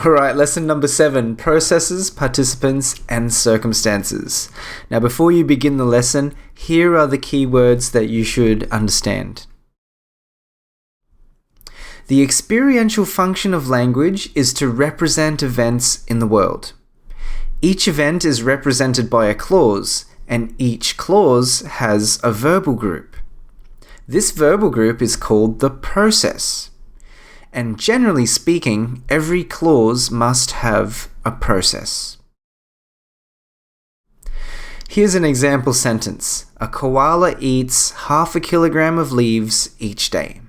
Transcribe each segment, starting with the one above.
Alright, lesson number 7, processes, participants, and circumstances. Now before you begin the lesson, here are the key words that you should understand. The experiential function of language is to represent events in the world. Each event is represented by a clause, and each clause has a verbal group. This verbal group is called the process. And generally speaking, every clause must have a process. Here's an example sentence. A koala eats half a kilogram of leaves each day.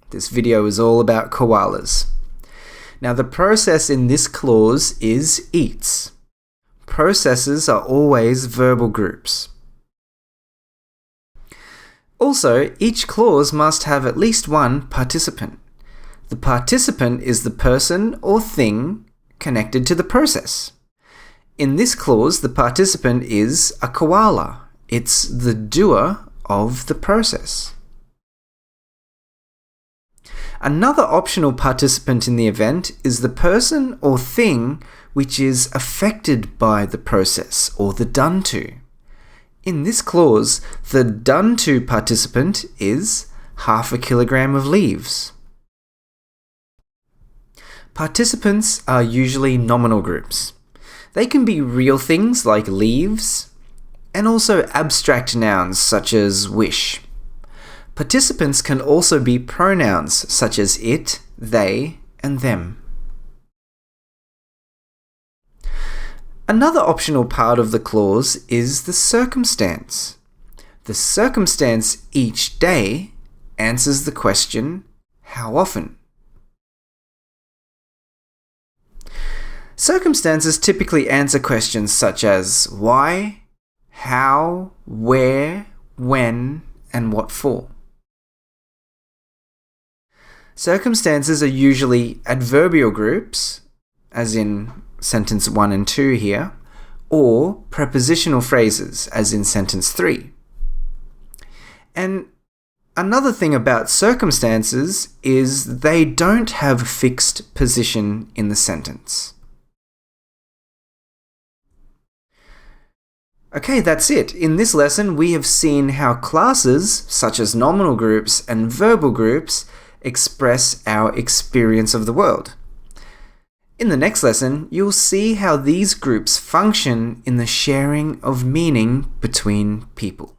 This video is all about koalas. Now the process in this clause is eats. Processes are always verbal groups. Also, each clause must have at least one participant. The participant is the person or thing connected to the process. In this clause, the participant is a koala. It's the doer of the process. Another optional participant in the event is the person or thing which is affected by the process, or the done to. In this clause, the done to participant is half a kilogram of leaves. Participants are usually nominal groups. They can be real things like leaves, and also abstract nouns such as wish. Participants can also be pronouns such as it, they, and them. Another optional part of the clause is the circumstance. The circumstance each day answers the question, how often? Circumstances typically answer questions such as why, how, where, when, and what for. Circumstances are usually adverbial groups, as in sentence 1 and 2 here, or prepositional phrases, as in sentence 3. And another thing about circumstances is they don't have a fixed position in the sentence. Okay, that's it. In this lesson, we have seen how classes, such as nominal groups and verbal groups, express our experience of the world. In the next lesson, you'll see how these groups function in the sharing of meaning between people.